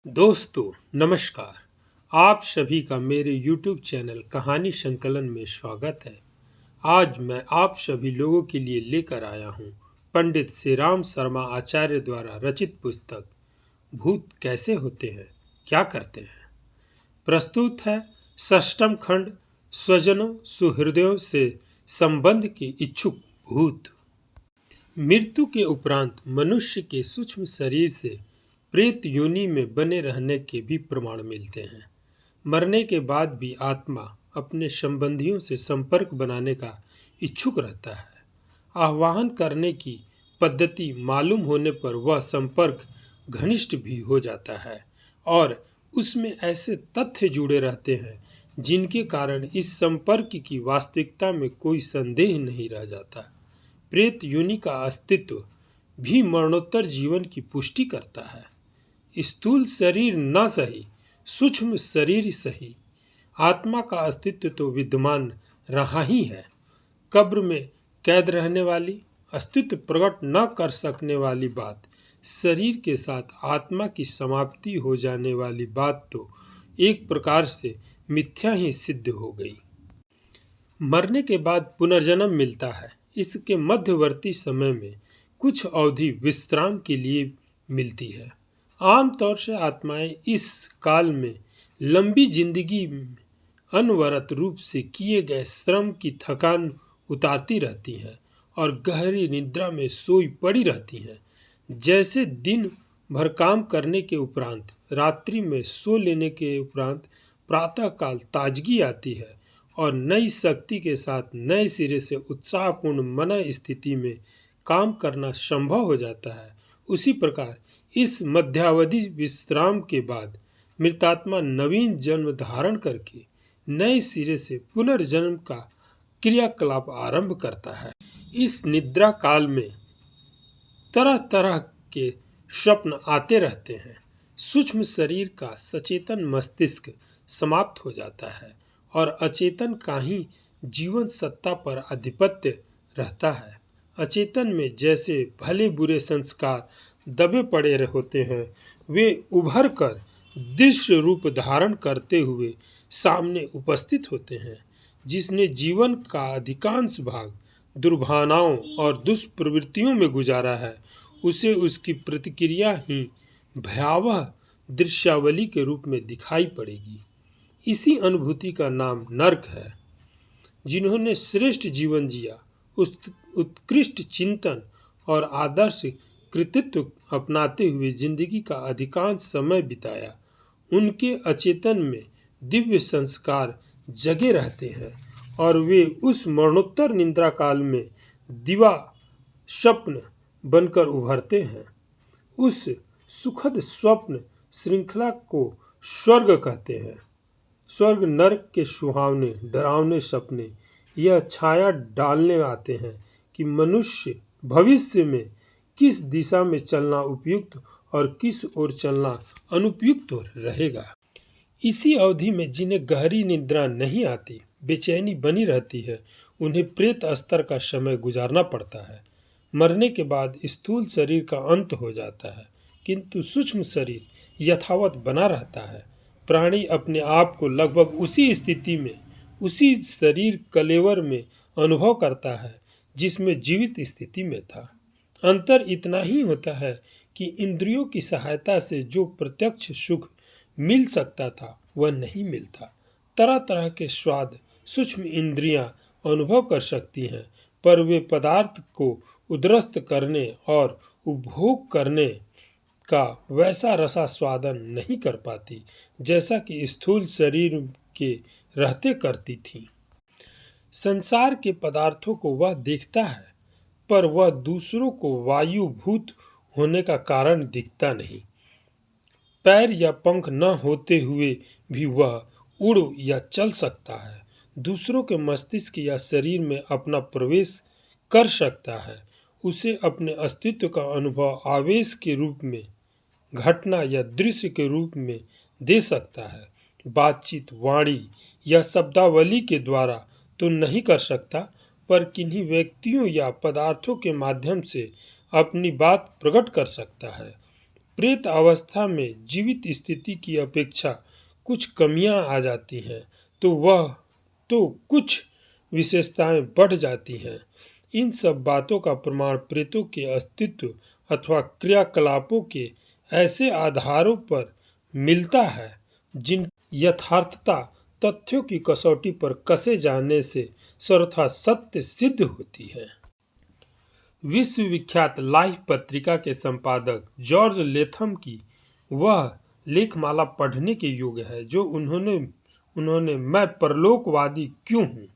दोस्तों नमस्कार। आप सभी का मेरे YouTube चैनल कहानी संकलन में स्वागत है। आज मैं आप सभी लोगों के लिए लेकर आया हूँ पंडित श्री राम शर्मा आचार्य द्वारा रचित पुस्तक भूत कैसे होते हैं, क्या करते हैं। प्रस्तुत है षष्ठम खंड स्वजनों सुहृदयों से संबंध के इच्छुक भूत। मृत्यु के उपरांत मनुष्य के सूक्ष्म शरीर से प्रेत योनि में बने रहने के भी प्रमाण मिलते हैं। मरने के बाद भी आत्मा अपने संबंधियों से संपर्क बनाने का इच्छुक रहता है। आह्वान करने की पद्धति मालूम होने पर वह संपर्क घनिष्ठ भी हो जाता है और उसमें ऐसे तथ्य जुड़े रहते हैं जिनके कारण इस संपर्क की वास्तविकता में कोई संदेह नहीं रह जाता। प्रेत योनि का अस्तित्व भी मरणोत्तर जीवन की पुष्टि करता है। स्थूल शरीर न सही, सूक्ष्म शरीर सही, आत्मा का अस्तित्व तो विद्यमान रहा ही है। कब्र में कैद रहने वाली, अस्तित्व प्रकट न कर सकने वाली बात, शरीर के साथ आत्मा की समाप्ति हो जाने वाली बात तो एक प्रकार से मिथ्या ही सिद्ध हो गई। मरने के बाद पुनर्जन्म मिलता है। इसके मध्यवर्ती समय में कुछ अवधि विश्राम के लिए मिलती है। आमतौर से आत्माएं इस काल में लंबी जिंदगी में अनवरत रूप से किए गए श्रम की थकान उतारती रहती हैं और गहरी निद्रा में सोई पड़ी रहती हैं। जैसे दिन भर काम करने के उपरांत रात्रि में सो लेने के उपरांत प्रातःकाल ताजगी आती है और नई शक्ति के साथ नए सिरे से उत्साहपूर्ण मन स्थिति में काम करना संभव हो जाता है, उसी प्रकार इस मध्यावधि विश्राम के बाद मृतात्मा नवीन जन्म धारण करके नए सिरे से पुनर्जन्म का क्रियाकलाप आरंभ करता है। इस निद्रा काल में तरह तरह के स्वप्न आते रहते हैं। सूक्ष्म शरीर का सचेतन मस्तिष्क समाप्त हो जाता है और अचेतन का ही जीवन सत्ता पर आधिपत्य रहता है। अचेतन में जैसे भले बुरे संस्कार दबे पड़े होते हैं, वे उभर कर दृश्य रूप धारण करते हुए सामने उपस्थित होते हैं। जिसने जीवन का अधिकांश भाग दुर्भावनाओं और दुष्प्रवृत्तियों में गुजारा है, उसे उसकी प्रतिक्रिया ही भयावह दृश्यावली के रूप में दिखाई पड़ेगी। इसी अनुभूति का नाम नरक है। जिन्होंने श्रेष्ठ जीवन जिया, उत्कृष्ट चिंतन और आदर्श कृतित्व अपनाते हुए जिंदगी का अधिकांश समय बिताया, उनके अचेतन में दिव्य संस्कार जगे रहते हैं और वे उस मरणोत्तर निद्रा काल में दिवा स्वप्न बनकर उभरते हैं। उस सुखद स्वप्न श्रृंखला को स्वर्ग कहते हैं। स्वर्ग नरक के सुहावने डरावने सपने यह छाया डालने आते हैं कि मनुष्य भविष्य में किस दिशा में चलना उपयुक्त और किस ओर चलना अनुपयुक्त रहेगा। इसी अवधि में जिन्हें गहरी निद्रा नहीं आती, बेचैनी बनी रहती है, उन्हें प्रेत स्तर का समय गुजारना पड़ता है। मरने के बाद स्थूल शरीर का अंत हो जाता है, किंतु सूक्ष्म शरीर यथावत बना रहता है। प्राणी अपने आप को लगभग उसी स्थिति में, उसी शरीर कलेवर में अनुभव करता है जिसमें जीवित स्थिति में था। अंतर इतना ही होता है कि इंद्रियों की सहायता से जो प्रत्यक्ष सुख मिल सकता था वह नहीं मिलता। तरह तरह के स्वाद सूक्ष्म इंद्रियां अनुभव कर सकती हैं, पर वे पदार्थ को उदरस्त करने और उपभोग करने का वैसा रसास्वादन नहीं कर पाती जैसा कि स्थूल शरीर के रहते करती थी। संसार के पदार्थों को वह देखता है, पर वह दूसरों को वायुभूत होने का कारण दिखता नहीं। पैर या पंख न होते हुए भी वह उड़ या चल सकता है, दूसरों के मस्तिष्क या शरीर में अपना प्रवेश कर सकता है, उसे अपने अस्तित्व का अनुभव आवेश के रूप में, घटना या दृश्य के रूप में दे सकता है। बातचीत वाणी या शब्दावली के द्वारा तो नहीं कर सकता, पर किन्हीं व्यक्तियों या पदार्थों के माध्यम से अपनी बात प्रकट कर सकता है। प्रेत अवस्था में जीवित स्थिति की अपेक्षा कुछ कमियां आ जाती हैं तो कुछ विशेषताएं बढ़ जाती हैं। इन सब बातों का प्रमाण प्रेतों के अस्तित्व अथवा क्रियाकलापों के ऐसे आधारों पर मिलता है जिन यथार्थता तथ्यों की कसौटी पर कसे जाने से सर्वथा सत्य सिद्ध होती है। विश्वविख्यात लाइफ पत्रिका के संपादक जॉर्ज लेथम की वह लेखमाला पढ़ने के योग्य है जो उन्होंने मैं परलोकवादी क्यों हूँ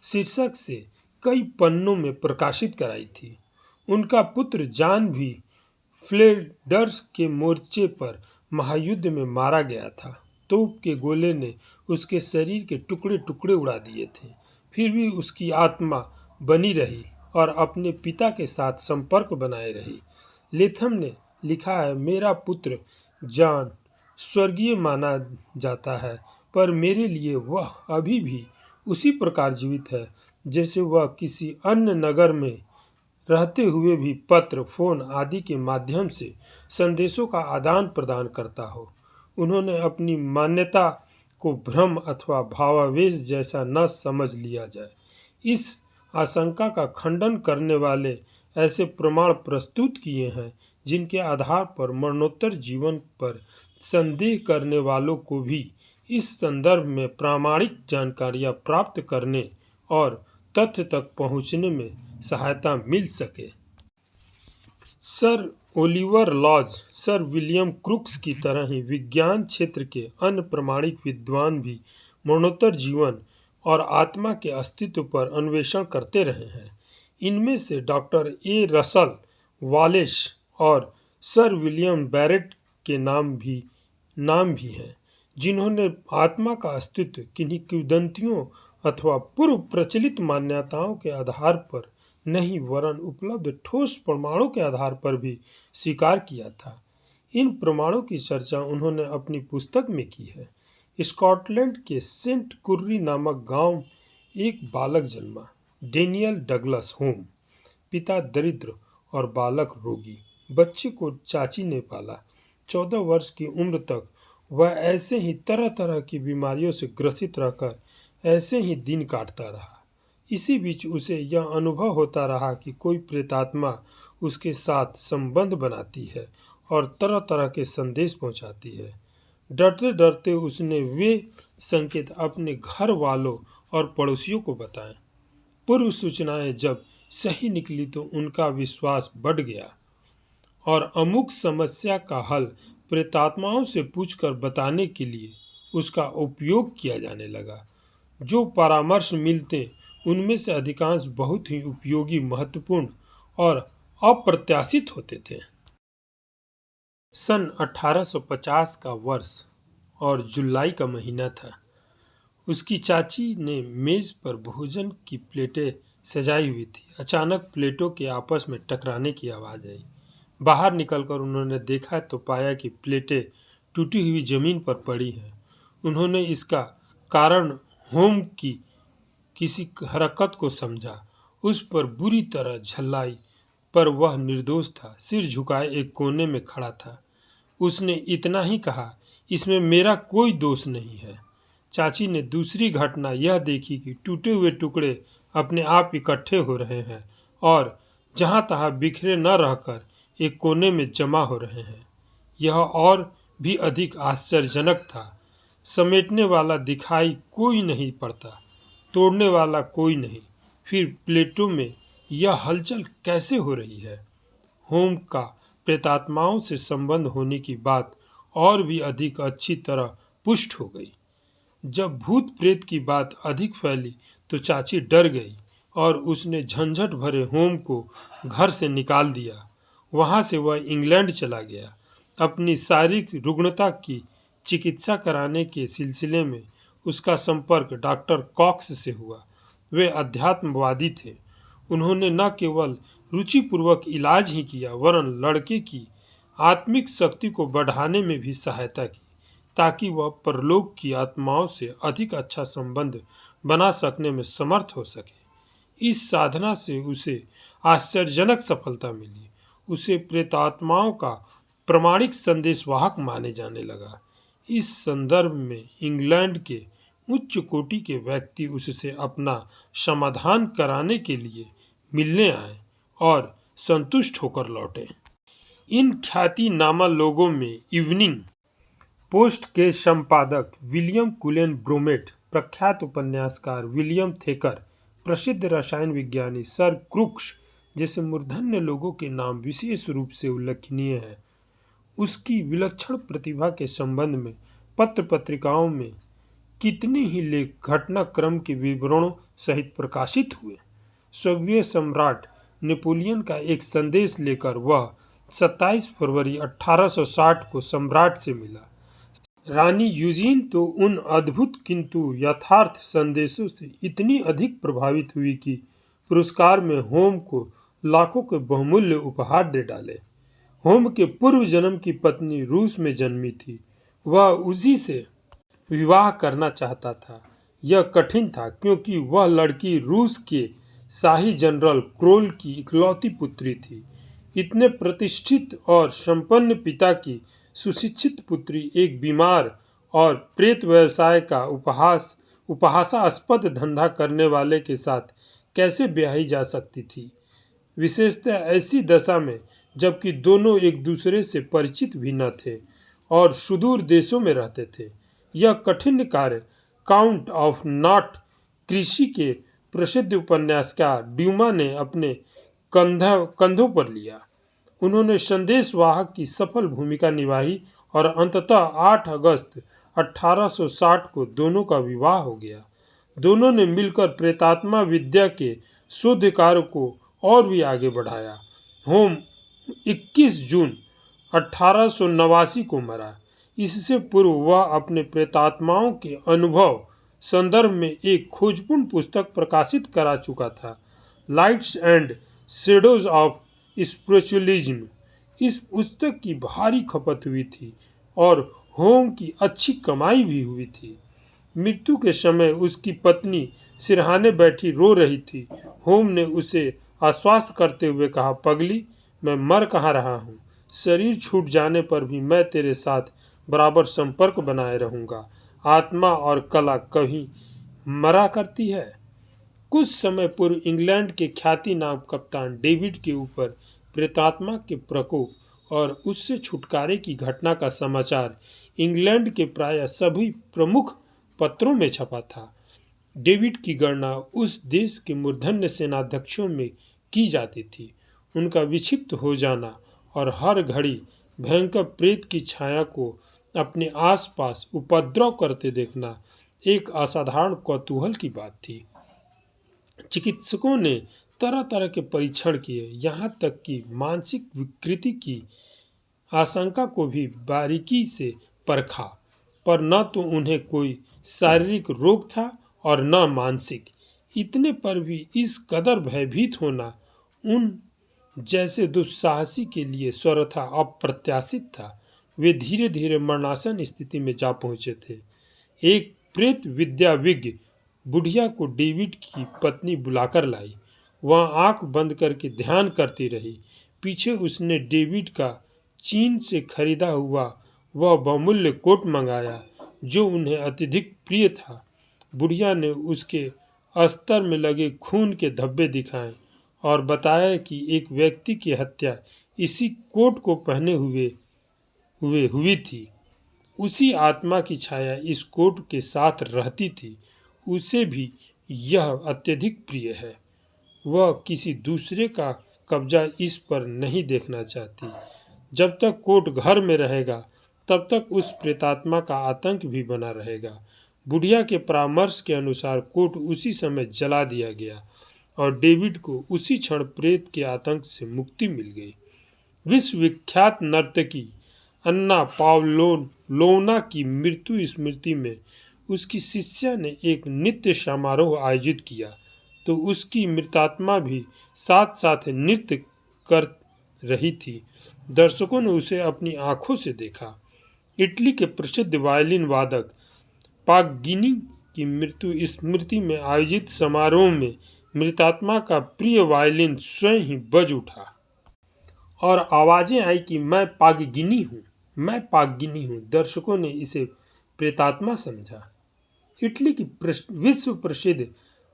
शीर्षक से कई पन्नों में प्रकाशित कराई थी। उनका पुत्र जॉन भी फ्लेंडर्स के मोर्चे पर महायुद्ध में मारा गया था। तोप के गोले ने उसके शरीर के टुकड़े टुकड़े उड़ा दिए थे, फिर भी उसकी आत्मा बनी रही और अपने पिता के साथ संपर्क बनाए रही। लेथम ने लिखा है, मेरा पुत्र जॉन स्वर्गीय माना जाता है, पर मेरे लिए वह अभी भी उसी प्रकार जीवित है जैसे वह किसी अन्य नगर में रहते हुए भी पत्र, फोन आदि के माध्यम से संदेशों का आदान प्रदान करता हो। उन्होंने अपनी मान्यता को भ्रम अथवा भावावेश जैसा न समझ लिया जाए। इस आशंका का खंडन करने वाले ऐसे प्रमाण प्रस्तुत किए हैं जिनके आधार पर मरणोत्तर जीवन पर संदेह करने वालों को भी इस संदर्भ में प्रामाणिक जानकारियां प्राप्त करने और तथ्य तक पहुंचने में सहायता मिल सके। Sir Oliver Lodge, sir William Crookes की तरह ही विज्ञान क्षेत्र के अन्य प्रामाणिक विद्वान भी मरणोत्तर जीवन और आत्मा के अस्तित्व पर अन्वेषण करते रहे हैं। इनमें से डॉक्टर ए रसल वालेस और सर विलियम बैरेट के नाम भी हैं, जिन्होंने आत्मा का अस्तित्व किन्हीं किंवदंतियों अथवा पूर्व प्रचलित मान्यताओं के आधार पर नहीं वरन उपलब्ध ठोस प्रमाणों के आधार पर भी स्वीकार किया था। इन प्रमाणों की चर्चा उन्होंने अपनी पुस्तक में की है। स्कॉटलैंड के सेंट कुर्री नामक गांव एक बालक जन्मा, डेनियल डगलस होम। पिता दरिद्र और बालक रोगी। बच्चे को चाची ने पाला। 14 वर्ष की उम्र तक वह ऐसे ही तरह तरह की बीमारियों से ग्रसित रहकर ऐसे ही दिन काटता रहा। इसी बीच उसे यह अनुभव होता रहा कि कोई प्रेतात्मा उसके साथ संबंध बनाती है और तरह तरह के संदेश पहुंचाती है। डरते डरते उसने वे संकेत अपने घर वालों और पड़ोसियों को बताए। पूर्व सूचनाएं जब सही निकली तो उनका विश्वास बढ़ गया और अमुक समस्या का हल प्रेतात्माओं से पूछकर बताने के लिए उसका उपयोग किया जाने लगा। जो परामर्श मिलते उनमें से अधिकांश बहुत ही उपयोगी, महत्वपूर्ण और अप्रत्याशित होते थे। सन 1850 का वर्ष और जुलाई का महीना था। उसकी चाची ने मेज पर भोजन की प्लेटें सजाई हुई थी। अचानक प्लेटों के आपस में टकराने की आवाज़ आई। बाहर निकलकर उन्होंने देखा तो पाया कि प्लेटें टूटी हुई जमीन पर पड़ी हैं। उन्होंने इसका कारण होम की किसी हरकत को समझा। उस पर बुरी तरह झल्लाई, पर वह निर्दोष था, सिर झुकाए एक कोने में खड़ा था। उसने इतना ही कहा, इसमें मेरा कोई दोष नहीं है। चाची ने दूसरी घटना यह देखी कि टूटे हुए टुकड़े अपने आप इकट्ठे हो रहे हैं और जहाँ तहाँ बिखरे न रहकर एक कोने में जमा हो रहे हैं। यह और भी अधिक आश्चर्यजनक था। समेटने वाला दिखाई कोई नहीं पड़ता, तोड़ने वाला कोई नहीं। फिर प्लेटों में यह हलचल कैसे हो रही है? होम का प्रेतात्माओं से संबंध होने की बात और भी अधिक अच्छी तरह पुष्ट हो गई। जब भूत प्रेत की बात अधिक फैली तो चाची डर गई और उसने झंझट भरे होम को घर से निकाल दिया। वहाँ से वह इंग्लैंड चला गया। अपनी शारीरिक रुग्णता की चिकित्सा कराने के सिलसिले में उसका संपर्क डॉक्टर कॉक्स से हुआ। वे अध्यात्मवादी थे। उन्होंने न केवल रुचिपूर्वक इलाज ही किया वरन लड़के की आत्मिक शक्ति को बढ़ाने में भी सहायता की ताकि वह परलोक की आत्माओं से अधिक अच्छा संबंध बना सकने में समर्थ हो सके। इस साधना से उसे आश्चर्यजनक सफलता मिली। उसे प्रेतात्माओं का प्रामाणिक संदेशवाहक माने जाने लगा। इस संदर्भ में इंग्लैंड के उच्च कोटि के व्यक्ति उससे अपना समाधान कराने के लिए मिलने आए और संतुष्ट होकर लौटे। इन ख्यातिनामा लोगों में इवनिंग पोस्ट के संपादक विलियम कुलेन ब्रोमेट, प्रख्यात उपन्यासकार विलियम थेकर, प्रसिद्ध रसायन विज्ञानी सर क्रुक्स जैसे मूर्धन्य लोगों के नाम विशेष रूप से उल्लेखनीय हैं। उसकी विलक्षण प्रतिभा के संबंध में पत्र पत्रिकाओं में कितने ही लेख घटनाक्रम के विवरणों सहित प्रकाशित हुए। स्वर्गीय सम्राट नेपोलियन का एक संदेश लेकर वह 27 फरवरी 1860 को सम्राट से मिला। रानी यूजीन तो उन अद्भुत किंतु यथार्थ संदेशों से इतनी अधिक प्रभावित हुई कि पुरस्कार में होम को लाखों के बहुमूल्य उपहार दे डाले। होम के पूर्व जन्म की पत्नी रूस में जन्मी थी। वह उसी से विवाह करना चाहता था। यह कठिन था क्योंकि वह लड़की रूस के शाही जनरल क्रोल की इकलौती पुत्री थी। इतने प्रतिष्ठित और संपन्न पिता की सुशिक्षित पुत्री एक बीमार और प्रेत व्यवसाय का उपहासास्पद धंधा करने वाले के साथ कैसे ब्याही जा सकती थी, विशेषतः ऐसी दशा में जबकि दोनों एक दूसरे से परिचित भी न थे और सुदूर देशों में रहते थे। यह कठिन कार्य काउंट ऑफ नॉट कृषि के प्रसिद्ध उपन्यासकार ड्यूमा ने अपने कंधों पर लिया। उन्होंने संदेशवाहक की सफल भूमिका निभाई और अंततः 8 अगस्त 1860 को दोनों का विवाह हो गया। दोनों ने मिलकर प्रेतात्मा विद्या के शोध कार्य को और भी आगे बढ़ाया। होम 21 जून 1889 को मरा। इससे पूर्व वह अपने प्रेतात्माओं के अनुभव संदर्भ में एक खोजपूर्ण पुस्तक प्रकाशित करा चुका था, lights and shadows of spiritualism. इस पुस्तक की भारी खपत हुई थी और होम की अच्छी कमाई भी हुई थी। मृत्यु के समय उसकी पत्नी सिरहाने बैठी रो रही थी। होम ने उसे आश्वस्त करते हुए कहा, पगली, मैं मर कहाँ रहा हूँ। शरीर छूट जाने पर भी मैं तेरे साथ बराबर संपर्क बनाए रहूँगा। आत्मा और कला कभी मरा करती है। कुछ समय पूर्व इंग्लैंड के ख्यातिनाम कप्तान डेविड के ऊपर प्रेतात्मा के प्रकोप और उससे छुटकारे की घटना का समाचार इंग्लैंड के प्राय सभी प्रमुख पत्रों में छपा था। डेविड की गणना उस देश के मूर्धन्य सेनाध्यक्षों में की जाती थी। उनका विक्षिप्त हो जाना और हर घड़ी भयंकर प्रेत की छाया को अपने आसपास उपद्रव करते देखना एक असाधारण कौतूहल की बात थी। चिकित्सकों ने तरह तरह के परीक्षण किए, यहाँ तक कि मानसिक विकृति की आशंका को भी बारीकी से परखा, पर न तो उन्हें कोई शारीरिक रोग था और न मानसिक। इतने पर भी इस कदर भयभीत होना उन जैसे दुस्साहसी के लिए सर्वथा अप्रत्याशित था। वे धीरे धीरे मरणासन स्थिति में जा पहुँचे थे। एक प्रेत विद्याविज्ञ बुढ़िया को डेविड की पत्नी बुलाकर लाई। वह आंख बंद करके ध्यान करती रही। पीछे उसने डेविड का चीन से खरीदा हुआ वह बहुमूल्य कोट मंगाया जो उन्हें अत्यधिक प्रिय था। बुढ़िया ने उसके अस्तर में लगे खून के धब्बे दिखाए और बताया कि एक व्यक्ति की हत्या इसी कोट को पहने हुए हुई थी। उसी आत्मा की छाया इस कोट के साथ रहती थी। उसे भी यह अत्यधिक प्रिय है। वह किसी दूसरे का कब्जा इस पर नहीं देखना चाहती। जब तक कोट घर में रहेगा तब तक उस प्रेतात्मा का आतंक भी बना रहेगा। बुढ़िया के परामर्श के अनुसार कोट उसी समय जला दिया गया और डेविड को उसी क्षण प्रेत के आतंक से मुक्ति मिल गई। विश्वविख्यात नर्तकी अन्ना पावलोना की मृत्यु स्मृति में उसकी शिष्या ने एक नृत्य समारोह आयोजित किया तो उसकी मृतात्मा भी साथ साथ नृत्य कर रही थी। दर्शकों ने उसे अपनी आंखों से देखा। इटली के प्रसिद्ध वायलिन वादक पागगिनी की मृत्यु स्मृति में आयोजित समारोह में मृतात्मा का प्रिय वायलिन स्वयं ही बज उठा और आवाज़ें आई कि मैं पागगिनी हूँ, मैं पागगिनी हूँ। दर्शकों ने इसे प्रेतात्मा समझा। इटली की विश्व प्रसिद्ध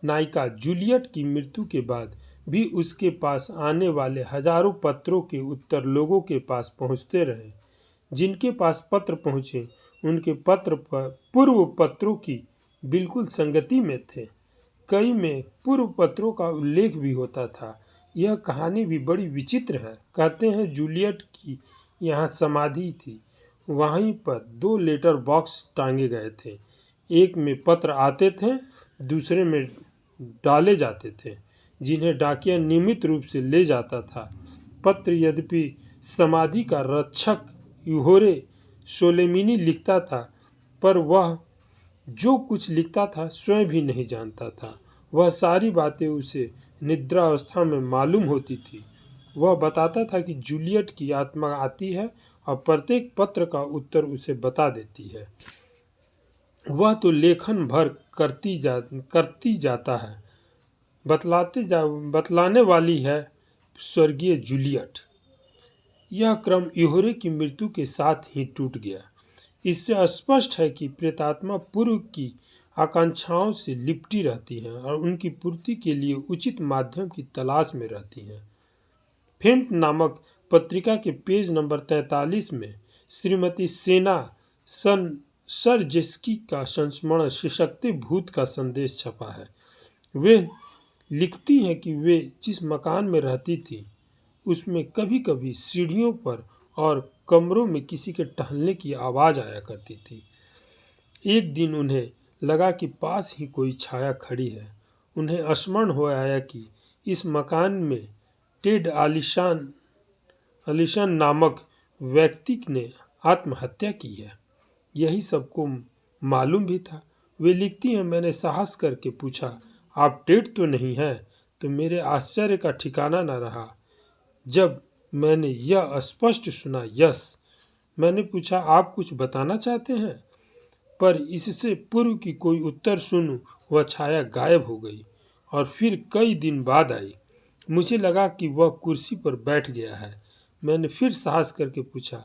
नायिका जूलियट की मृत्यु के बाद भी उसके पास आने वाले हजारों पत्रों के उत्तर लोगों के पास पहुंचते रहे। जिनके पास पत्र पहुंचे उनके पत्र पर पूर्व पत्रों की बिल्कुल संगति में थे। कई में पूर्व पत्रों का उल्लेख भी होता था। यह कहानी भी बड़ी विचित्र है। कहते हैं जूलियट की यहाँ समाधि थी, वहीं पर 2 लेटर बॉक्स टांगे गए थे। एक में पत्र आते थे, दूसरे में डाले जाते थे, जिन्हें डाकिया नियमित रूप से ले जाता था। पत्र यद्यपि समाधि का रक्षक यूहोरे सोलेमिनी लिखता था, पर वह जो कुछ लिखता था स्वयं भी नहीं जानता था। वह सारी बातें उसे निद्रावस्था में मालूम होती थी। वह बताता था कि जूलियट की आत्मा आती है और प्रत्येक पत्र का उत्तर उसे बता देती है। वह तो लेखन भर करती जाता है, बतलाने वाली है स्वर्गीय जूलियट। यह क्रम यूहोरे की मृत्यु के साथ ही टूट गया। इससे स्पष्ट है कि प्रेतात्मा पूर्व की आकांक्षाओं से लिपटी रहती हैं और उनकी पूर्ति के लिए उचित माध्यम की तलाश में रहती हैं। फेंट नामक पत्रिका के पेज नंबर 43 में श्रीमती सेना सरजेस्की का संस्मरण सशक्ति भूत का संदेश छपा है। वे लिखती हैं कि वे जिस मकान में रहती थी उसमें कभी कभी सीढ़ियों पर और कमरों में किसी के टहलने की आवाज़ आया करती थी। एक दिन उन्हें लगा कि पास ही कोई छाया खड़ी है। उन्हें स्मरण हो आया कि इस मकान में टेड आलिशान नामक व्यक्ति ने आत्महत्या की है। यही सबको मालूम भी था। वे लिखती हैं, मैंने साहस करके पूछा, आप टेड तो नहीं हैं? तो मेरे आश्चर्य का ठिकाना न रहा जब मैंने यह स्पष्ट सुना, यस। मैंने पूछा, आप कुछ बताना चाहते हैं? पर इससे पूर्व की कोई उत्तर सुनूं, वह छाया गायब हो गई और फिर कई दिन बाद आई। मुझे लगा कि वह कुर्सी पर बैठ गया है। मैंने फिर साहस करके पूछा,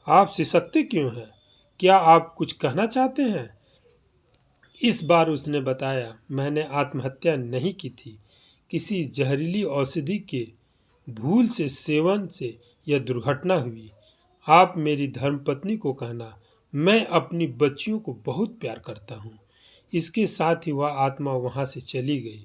आप सिसकते क्यों हैं? क्या आप कुछ कहना चाहते हैं? इस बार उसने बताया, मैंने आत्महत्या नहीं की थी। किसी जहरीली औषधि के भूल से सेवन से यह दुर्घटना हुई। आप मेरी धर्मपत्नी को कहना, मैं अपनी बच्चियों को बहुत प्यार करता हूँ। इसके साथ ही वह आत्मा वहाँ से चली गई।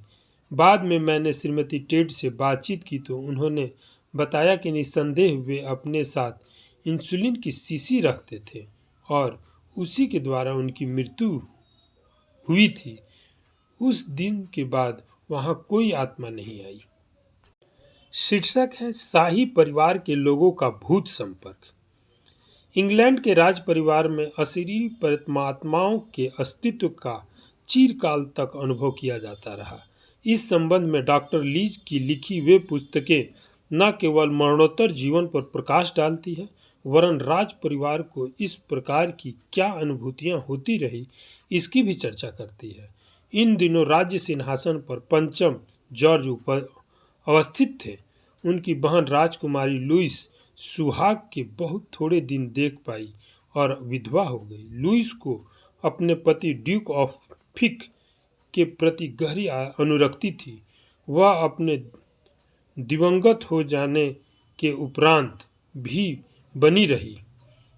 बाद में मैंने श्रीमती टेड से बातचीत की तो उन्होंने बताया कि निस्संदेह वे अपने साथ इंसुलिन की शीशी रखते थे और उसी के द्वारा उनकी मृत्यु हुई थी। उस दिन के बाद वहाँ कोई आत्मा नहीं आई। शीर्षक है शाही परिवार के लोगों का भूत संपर्क। इंग्लैंड के राज परिवार में अशरीरी परमात्माओं के अस्तित्व का चिरकाल तक अनुभव किया जाता रहा। इस संबंध में डॉक्टर लीज की लिखी वे पुस्तकें न केवल मरणोत्तर जीवन पर प्रकाश डालती है, वरन राज परिवार को इस प्रकार की क्या अनुभूतियां होती रही इसकी भी चर्चा करती है। इन दिनों राज्य सिंहासन पर पंचम जॉर्ज अवस्थित थे। उनकी बहन राजकुमारी लुइस सुहाग के बहुत थोड़े दिन देख पाई और विधवा हो गई। लुइस को अपने पति ड्यूक ऑफ फिक के प्रति गहरी अनुरक्ति थी। वह अपने दिवंगत हो जाने के उपरांत भी बनी रही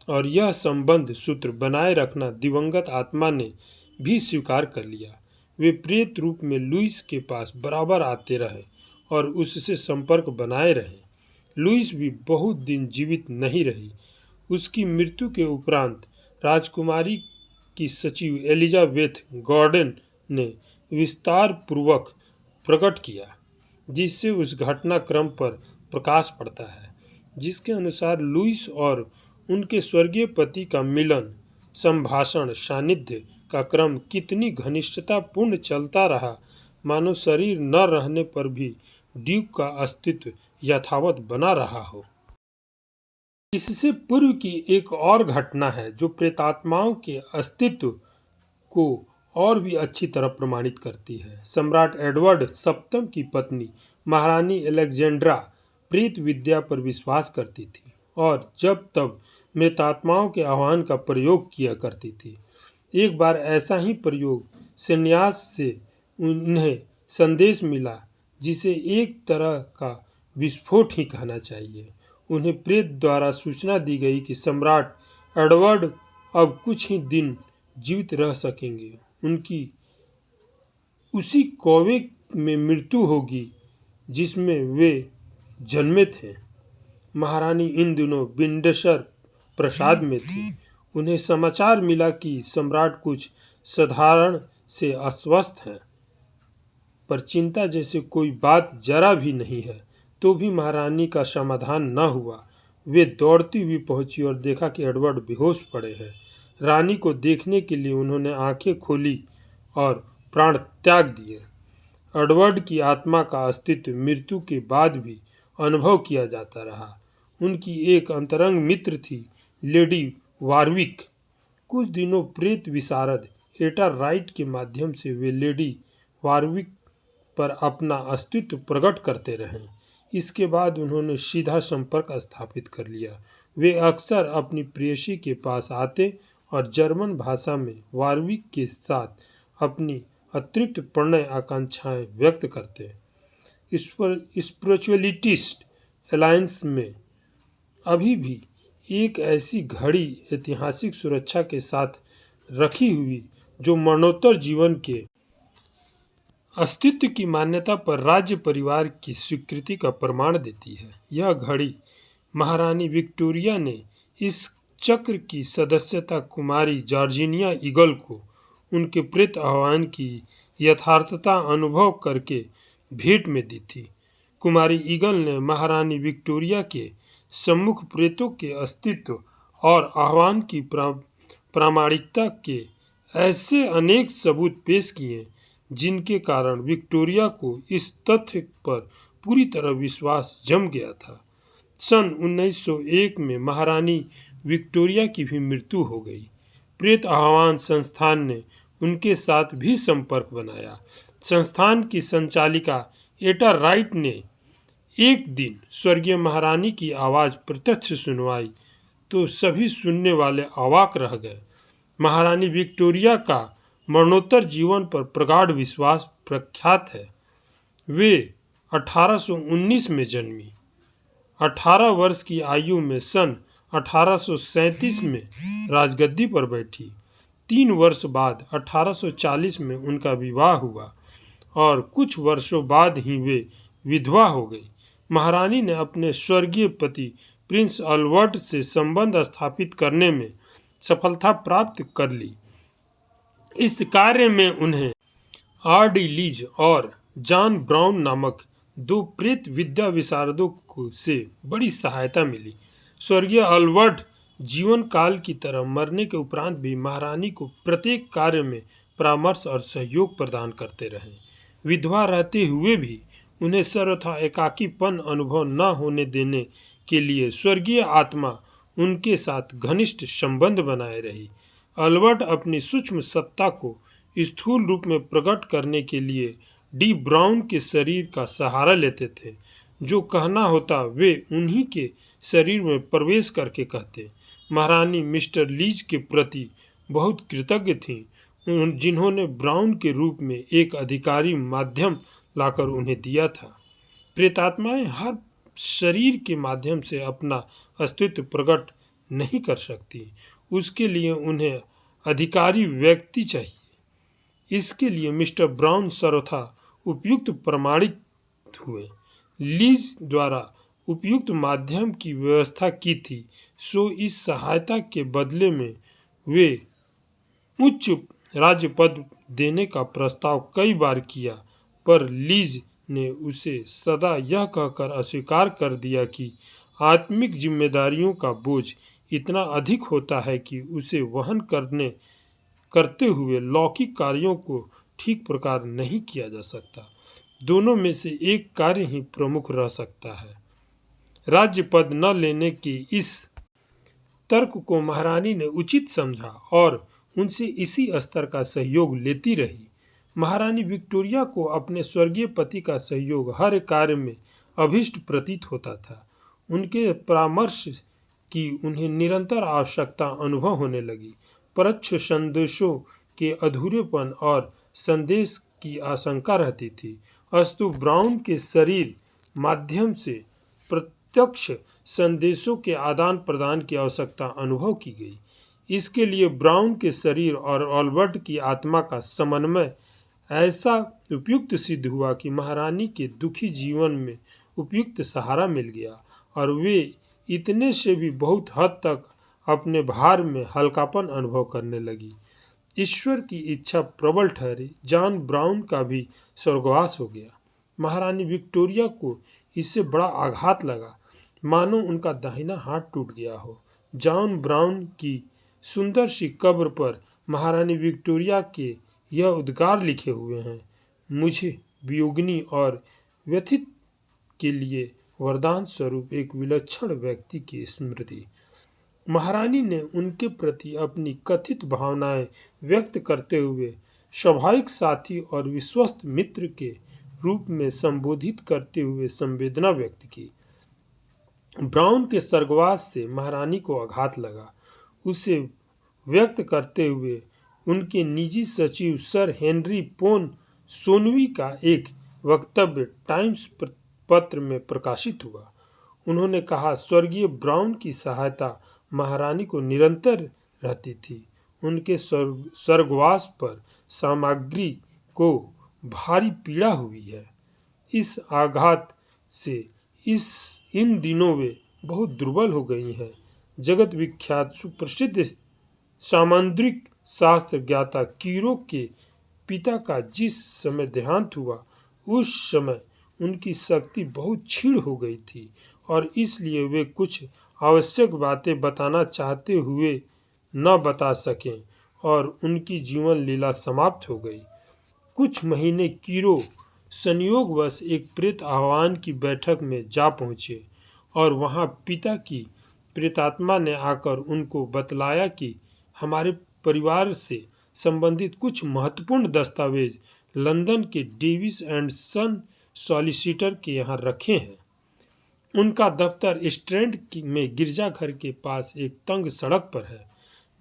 और यह संबंध सूत्र बनाए रखना दिवंगत आत्मा ने भी स्वीकार कर लिया। वे प्रेत रूप में लुइस के पास बराबर आते रहे और उससे संपर्क बनाए रहे। लुइस भी बहुत दिन जीवित नहीं रही। उसकी मृत्यु के उपरांत राजकुमारी की सचिव एलिजाबेथ गॉर्डन ने विस्तार पूर्वक प्रकट किया, जिससे उस घटनाक्रम पर प्रकाश पड़ता है जिसके अनुसार लुइस और उनके स्वर्गीय पति का मिलन, संभाषण, सानिध्य का क्रम कितनी घनिष्ठतापूर्ण चलता रहा, मानो शरीर न रहने पर भी ड्यूक का अस्तित्व यथावत बना रहा हो। इससे पूर्व की एक और घटना है जो प्रेतात्माओं के अस्तित्व को और भी अच्छी तरह प्रमाणित करती है। सम्राट एडवर्ड सप्तम की पत्नी महारानी एलेक्जेंड्रा प्रेत विद्या पर विश्वास करती थी और जब तब मृतात्माओं के आह्वान का प्रयोग किया करती थी। एक बार ऐसा ही प्रयोग संन्यास से उन्हें संदेश मिला, जिसे एक तरह का विस्फोट ही कहना चाहिए। उन्हें प्रेत द्वारा सूचना दी गई कि सम्राट एडवर्ड अब कुछ ही दिन जीवित रह सकेंगे। उनकी उसी कौवे में मृत्यु होगी जिसमें वे जन्मे थे। महारानी इन दिनों विंडसर प्रासाद में थी। उन्हें समाचार मिला कि सम्राट कुछ साधारण से अस्वस्थ हैं, पर चिंता जैसे कोई बात जरा भी नहीं है। तो भी महारानी का समाधान न हुआ। वे दौड़ती हुई पहुंची और देखा कि एडवर्ड बेहोश पड़े हैं। रानी को देखने के लिए उन्होंने आंखें खोली और प्राण त्याग दिए। एडवर्ड की आत्मा का अस्तित्व मृत्यु के बाद भी अनुभव किया जाता रहा। उनकी एक अंतरंग मित्र थी, लेडी वारविक। कुछ दिनों प्रेत विशारद एटा राइट के माध्यम से वे लेडी वारविक पर अपना अस्तित्व प्रकट करते रहे। इसके बाद उन्होंने सीधा संपर्क स्थापित कर लिया। वे अक्सर अपनी प्रेयसी के पास आते और जर्मन भाषा में वारविक के साथ अपनी अतृप्त प्रणय आकांक्षाएं व्यक्त करते। स्पिरिचुअलिटिस्ट अलायंस में अभी भी एक ऐसी घड़ी ऐतिहासिक सुरक्षा के साथ रखी हुई जो मरणोत्तर जीवन के अस्तित्व की मान्यता पर राज्य परिवार की स्वीकृति का प्रमाण देती है। यह घड़ी महारानी विक्टोरिया ने इस चक्र की सदस्यता कुमारी जॉर्जिनिया ईगल को उनके प्रेत आह्वान की यथार्थता अनुभव करके भेंट में दी थी। कुमारी ईगल ने महारानी विक्टोरिया के सम्मुख प्रेतों के अस्तित्व और आह्वान की प्रामाणिकता के ऐसे अनेक सबूत पेश किए जिनके कारण विक्टोरिया को इस तथ्य पर पूरी तरह विश्वास जम गया था। सन 1901 में महारानी विक्टोरिया की भी मृत्यु हो गई। प्रेत आह्वान संस्थान ने उनके साथ भी संपर्क बनाया। संस्थान की संचालिका एटा राइट ने एक दिन स्वर्गीय महारानी की आवाज़ प्रत्यक्ष सुनवाई तो सभी सुनने वाले अवाक रह गए। महारानी विक्टोरिया का मरणोत्तर जीवन पर प्रगाढ़ विश्वास प्रख्यात है। वे 1819 में जन्मी। 18 वर्ष की आयु में सन 1837 में राजगद्दी पर बैठी। 3 वर्ष बाद 1840 में उनका विवाह हुआ और कुछ वर्षों बाद ही वे विधवा हो गई। महारानी ने अपने स्वर्गीय पति प्रिंस अल्बर्ट से संबंध स्थापित करने में सफलता प्राप्त कर ली। इस कार्य में उन्हें आर.डी. लीज और जॉन ब्राउन नामक 2 प्रेत विद्या विशारदों से बड़ी सहायता मिली। स्वर्गीय अल्बर्ट जीवन काल की तरह मरने के उपरांत भी महारानी को प्रत्येक कार्य में परामर्श और सहयोग प्रदान करते रहे। विधवा रहते हुए भी उन्हें सर्वथा एकाकीपन अनुभव न होने देने के लिए स्वर्गीय आत्मा उनके साथ घनिष्ठ संबंध बनाए रही। अल्बर्ट अपनी सूक्ष्म सत्ता को स्थूल रूप में प्रकट करने के लिए डी ब्राउन के शरीर का सहारा लेते थे। जो कहना होता वे उन्हीं के शरीर में प्रवेश करके कहते। महारानी मिस्टर लीज के प्रति बहुत कृतज्ञ थीं, जिन्होंने ब्राउन के रूप में एक अधिकारी माध्यम लाकर उन्हें दिया था। प्रेतात्माएं हर शरीर के माध्यम से अपना अस्तित्व प्रकट नहीं कर सकती। उसके लिए उन्हें अधिकारी व्यक्ति चाहिए। इसके लिए मिस्टर ब्राउन सर्वथा उपयुक्त प्रमाणित हुए। लीज द्वारा उपयुक्त माध्यम की व्यवस्था की थी, सो इस सहायता के बदले में वे उच्च राज्य पद देने का प्रस्ताव कई बार किया, पर लीज ने उसे सदा यह कहकर अस्वीकार कर दिया कि आत्मिक जिम्मेदारियों का बोझ इतना अधिक होता है कि उसे वहन करते हुए लौकिक कार्यों को ठीक प्रकार नहीं किया जा सकता। दोनों में से एक कार्य ही प्रमुख रह सकता है। राज्य पद न लेने के इस तर्क को महारानी ने उचित समझा और उनसे इसी स्तर का सहयोग लेती रही। महारानी विक्टोरिया को अपने स्वर्गीय पति का सहयोग हर कार्य में अभीष्ट प्रतीत होता था। उनके परामर्श की उन्हें निरंतर आवश्यकता अनुभव होने लगी। परोक्ष संदेशों के अधूरेपन और संदेश की आशंका रहती थी। अस्तु ब्राउन के शरीर माध्यम से प्रत्यक्ष संदेशों के आदान प्रदान की आवश्यकता अनुभव की गई। इसके लिए ब्राउन के शरीर और ऑल्बर्ट की आत्मा का समन्वय ऐसा उपयुक्त सिद्ध हुआ कि महारानी के दुखी जीवन में उपयुक्त सहारा मिल गया और वे इतने से भी बहुत हद तक अपने भार में हल्कापन अनुभव करने लगी। ईश्वर की इच्छा प्रबल ठहरी। जॉन ब्राउन का भी स्वर्गवास हो गया। महारानी विक्टोरिया को इससे बड़ा आघात लगा, मानो उनका दाहिना हाथ टूट गया हो। जॉन ब्राउन की सुंदर सी कब्र पर महारानी विक्टोरिया के यह उद्गार लिखे हुए हैं: मुझे वियोगिनी और व्यथित के लिए वरदान स्वरूप एक विलक्षण व्यक्ति की स्मृति। महारानी ने उनके प्रति अपनी कथित भावनाएं व्यक्त करते हुए स्वाभाविक साथी और विश्वस्त मित्र के रूप में संबोधित करते हुए संवेदना व्यक्त की। ब्राउन के स्वर्गवास से महारानी को आघात लगा। उसे व्यक्त करते हुए उनके निजी सचिव सर हेनरी पोन सोनवी का एक वक्तव्य टाइम्स पत्र में प्रकाशित हुआ। उन्होंने कहा, स्वर्गीय ब्राउन की सहायता महारानी को निरंतर रहती थी। उनके स्वर्गवास पर सामग्री को भारी पीड़ा हुई है। इस आघात से इन दिनों वे बहुत दुर्बल हो गई हैं। जगत विख्यात सुप्रसिद्ध सामुद्रिक शास्त्र ज्ञाता कीरो के पिता का जिस समय देहांत हुआ, उस समय उनकी शक्ति बहुत क्षीण हो गई थी और इसलिए वे कुछ आवश्यक बातें बताना चाहते हुए न बता सकें और उनकी जीवन लीला समाप्त हो गई। कुछ महीने कीरो संयोगवश एक प्रेत आह्वान की बैठक में जा पहुँचे और वहाँ पिता की प्रेतात्मा ने आकर उनको बतलाया कि हमारे परिवार से संबंधित कुछ महत्वपूर्ण दस्तावेज लंदन के डेविस एंड सन सॉलिसिटर के यहाँ रखे हैं। उनका दफ्तर स्ट्रैंड में गिरजाघर के पास एक तंग सड़क पर है,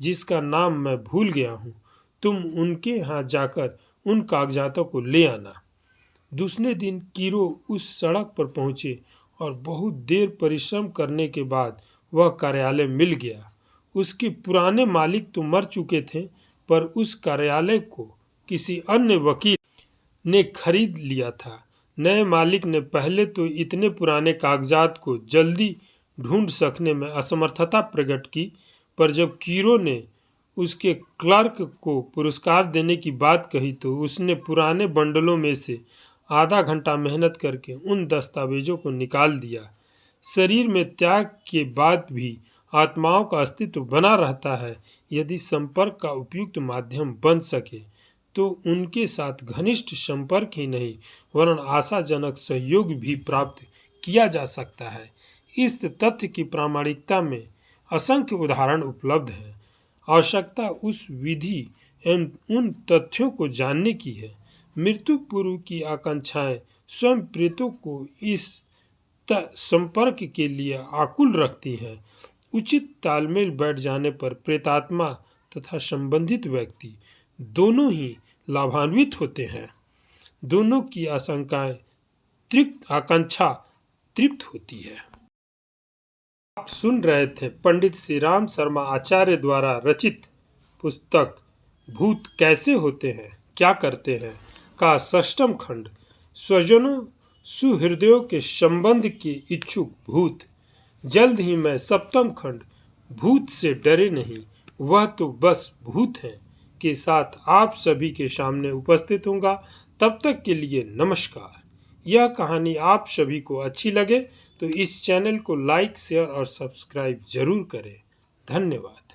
जिसका नाम मैं भूल गया हूँ। तुम उनके यहाँ जाकर उन कागजातों को ले आना। दूसरे दिन कीरो उस सड़क पर पहुँचे और बहुत देर परिश्रम करने के बाद वह कार्यालय मिल गया। उसके पुराने मालिक तो मर चुके थे, पर उस कार्यालय को किसी अन्य वकील ने खरीद लिया था। नए मालिक ने पहले तो इतने पुराने कागजात को जल्दी ढूंढ सकने में असमर्थता प्रकट की, पर जब कीरो ने उसके क्लर्क को पुरस्कार देने की बात कही तो उसने पुराने बंडलों में से आधा घंटा मेहनत करके उन दस्तावेजों को निकाल दिया। शरीर में त्याग के बाद भी आत्माओं का अस्तित्व बना रहता है यदि संपर्क का उपयुक्त माध्यम बन सके, तो उनके साथ घनिष्ठ संपर्क ही नहीं वरन आशाजनक सहयोग भी प्राप्त किया जा सकता है। इस तथ्य की प्रामाणिकता में असंख्य उदाहरण उपलब्ध हैं। आवश्यकता उस विधि एवं उन तथ्यों को जानने की है। मृत्यु पूर्व की आकांक्षाएं स्वयं प्रेतों को इस संपर्क के लिए आकुल रखती हैं। उचित तालमेल बैठ जाने पर प्रेतात्मा तथा संबंधित व्यक्ति दोनों ही लाभान्वित होते हैं। दोनों की आकांक्षा तृप्त होती है। आप सुन रहे थे पंडित श्री राम शर्मा आचार्य द्वारा रचित पुस्तक भूत कैसे होते हैं क्या करते हैं का 6वां खंड, स्वजनों सुहृदयों के संबंध के इच्छुक भूत। जल्द ही मैं 7वां खंड, भूत से डरे नहीं वह तो बस भूत हैं, के साथ आप सभी के सामने उपस्थित होऊंगा। तब तक के लिए नमस्कार। यह कहानी आप सभी को अच्छी लगे तो इस चैनल को लाइक, शेयर और सब्सक्राइब जरूर करें। धन्यवाद।